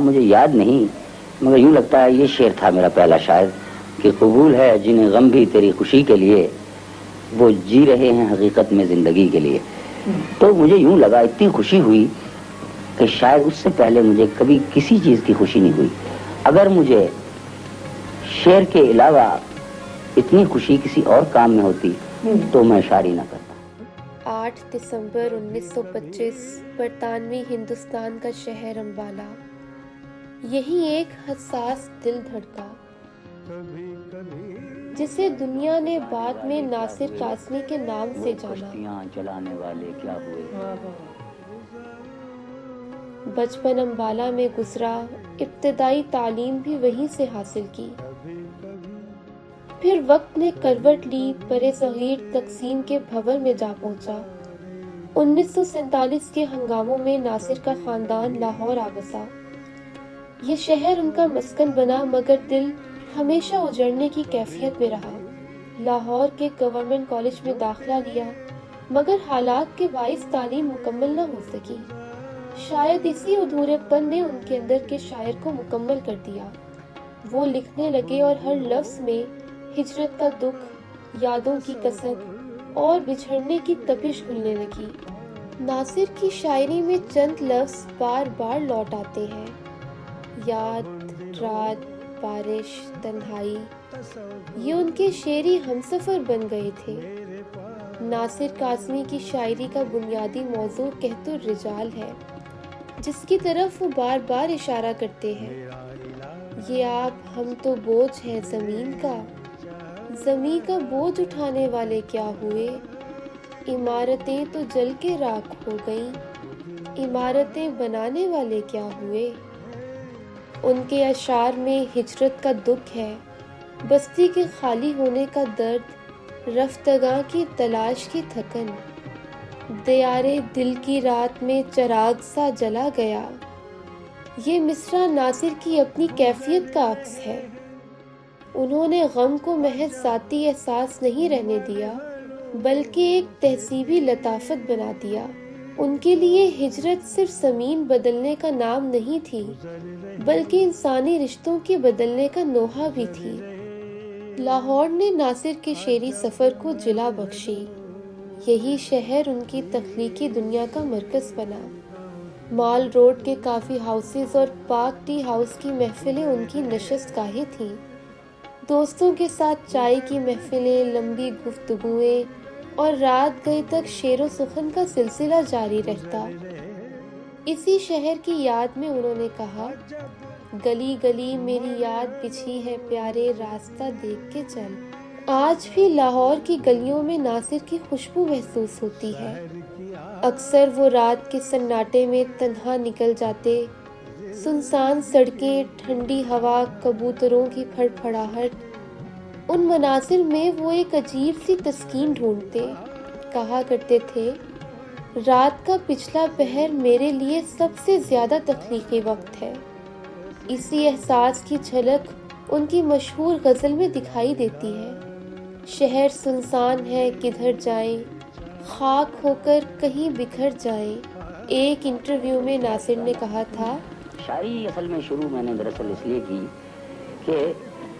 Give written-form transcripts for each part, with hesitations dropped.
مجھے یاد نہیں، مگر یوں لگتا ہے یہ شعر تھا میرا پہلا شاعر کہ قبول ہے جنہیں غم بھی تیری خوشی کے لیے، وہ جی رہے ہیں حقیقت میں زندگی کے لیے. تو مجھے یوں لگا، اتنی خوشی ہوئی کہ شاید اس سے پہلے مجھے کبھی کسی چیز کی خوشی نہیں ہوئی. اگر مجھے شعر کے علاوہ اتنی خوشی کسی اور کام میں ہوتی تو میں شاعری نہ کرتا. 8 دسمبر 1925 برطانوی ہندوستان کا شہر امبالہ. یہی ایک حساس دل دھڑکا جسے دنیا نے بعد میں ناصر قاسمی کے نام سے جانا. چلانے والے کیا ہوئے. بچپن امبالہ میں گزرا، ابتدائی تعلیم بھی وہیں سے حاصل کی. پھر وقت نے کروٹ لی، برِ صغیر تقسیم کے بھور میں جا پہنچا. 1947 کے ہنگاموں میں ناصر کا خاندان لاہور آ بسا. یہ شہر ان کا مسکن بنا، مگر دل ہمیشہ اجڑنے کی کیفیت میں رہا. لاہور کے گورنمنٹ کالج میں داخلہ لیا، مگر حالات کے باعث تعلیم مکمل نہ ہو سکی. شاید اسی ادھورے پن نے ان کے اندر کے شاعر کو مکمل کر دیا. وہ لکھنے لگے اور ہر لفظ میں ہجرت کا دکھ، یادوں کی کسک اور بچھڑنے کی تپش گھلنے لگی. ناصر کی شاعری میں چند لفظ بار بار لوٹ آتے ہیں: یاد، رات، بارش، تنہائی. یہ ان کے شعری ہمسفر بن گئے تھے. ناصر قاسمی کی شاعری کا بنیادی موضوع قحط الرجال ہے، جس کی طرف وہ بار بار اشارہ کرتے ہیں. یہ آپ ہم تو بوجھ ہیں زمین کا، زمین کا بوجھ اٹھانے والے کیا ہوئے. عمارتیں تو جل کے راکھ ہو گئیں، عمارتیں بنانے والے کیا ہوئے. ان کے اشعار میں ہجرت کا دکھ ہے، بستی کے خالی ہونے کا درد، رفتگاں کی تلاش کی تھکن. دیارے دل کی رات میں چراغ سا جلا گیا. یہ مصرع ناصر کی اپنی کیفیت کا عکس ہے. انہوں نے غم کو محض ذاتی احساس نہیں رہنے دیا، بلکہ ایک تہذیبی لطافت بنا دیا. ان کے لیے ہجرت صرف زمین بدلنے کا نام نہیں تھی، بلکہ انسانی رشتوں کے بدلنے کا نوحہ بھی تھی. لاہور نے ناصر کے شعری سفر کو جلا بخشی. یہی شہر ان کی تخلیقی دنیا کا مرکز بنا. مال روڈ کے کافی ہاؤسز اور پارک ٹی ہاؤس کی محفلیں ان کی نشست گاہیں تھیں. دوستوں کے ساتھ چائے کی محفلیں، لمبی گفتگویں اور رات گئے تک شعر و سخن کا سلسلہ جاری رہتا. اسی شہر کی یاد میں انہوں نے کہا: گلی گلی میری یاد بچھی ہے پیارے، راستہ دیکھ کے چل. آج بھی لاہور کی گلیوں میں ناصر کی خوشبو محسوس ہوتی ہے. اکثر وہ رات کے سناٹے میں تنہا نکل جاتے. سنسان سڑکیں، ٹھنڈی ہوا، کبوتروں کی پھڑپھڑاہٹ، ان مناظر میں وہ ایک عجیب سی تسکین ڈھونڈتے. کہا کرتے تھے: رات کا پچھلا پہر میرے لیے سب سے زیادہ تخلیقی وقت ہے. اسی احساس کی جھلک ان کی مشہور غزل میں دکھائی دیتی ہے: شہر سنسان ہے کدھر جائیں، خاک ہو کر کہیں بکھر جائیں. ایک انٹرویو میں ناصر نے کہا تھا: شاعری اصل میں شروع میں نے دراصل اس لیے کی کہ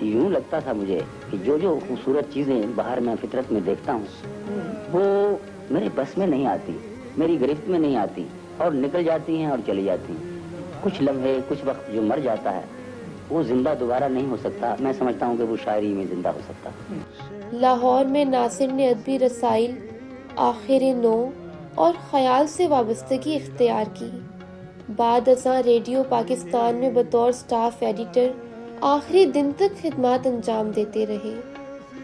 یوں لگتا تھا مجھے کہ جو خوبصورت چیزیں باہر میں فطرت میں دیکھتا ہوں وہ میرے بس میں نہیں آتی، میری گرفت میں نہیں آتی اور نکل جاتی ہیں اور چلی جاتی ہیں. کچھ لمحے، کچھ وقت جو مر جاتا ہے وہ زندہ دوبارہ نہیں ہو سکتا. میں سمجھتا ہوں کہ وہ شاعری میں زندہ ہو سکتا. لاہور میں ناصر نے ادبی رسائل، آخر نو اور خیال سے وابستگی اختیار کی. بعد ازاں ریڈیو پاکستان میں بطور سٹاف ایڈیٹر آخری دن تک خدمات انجام دیتے رہے.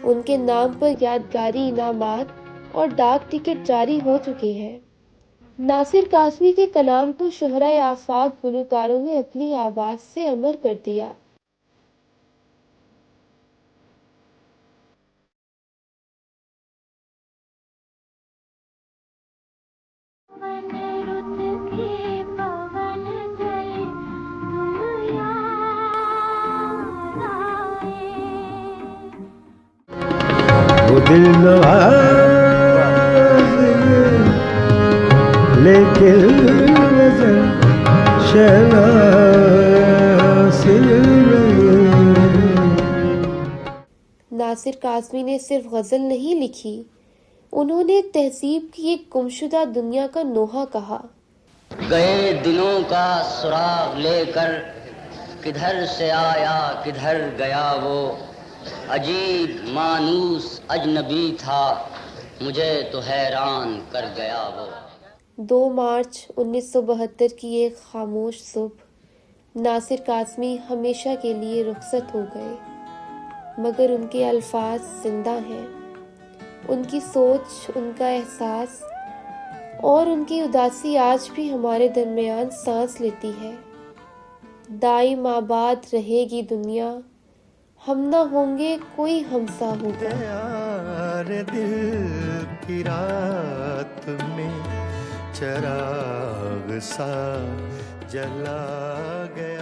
ان کے نام پر یادگاری انعامات اور ڈاک ٹکٹ جاری ہو چکے ہیں. ناصر قاسمی کے کلام کو شہرۂ آفاق گلوکاروں نے اپنی آواز سے امر کر دیا. وہ دل نواز لیکن نظر شہناز ناصر کاظمی نے صرف غزل نہیں لکھی، انہوں نے تہذیب کی ایک گمشدہ دنیا کا نوحہ کہا۔ گئے دنوں کا سراغ لے کر کدھر سے آیا کدھر گیا وہ، عجیب مانوس اجنبی تھا مجھے تو حیران کر گیا وہ۔ 2 مارچ 1972 کی ایک خاموش صبح ناصر کاظمی ہمیشہ کے لیے رخصت ہو گئے، مگر ان کے الفاظ زندہ ہیں، ان کی سوچ، ان کا احساس اور ان کی اداسی آج بھی ہمارے درمیان سانس لیتی ہے۔ دائم آباد رہے گی دنیا، ہم نہ ہوں گے کوئی ہمسا ہوگا۔ یار دل کی رات میں چراغ سا جلا گیا۔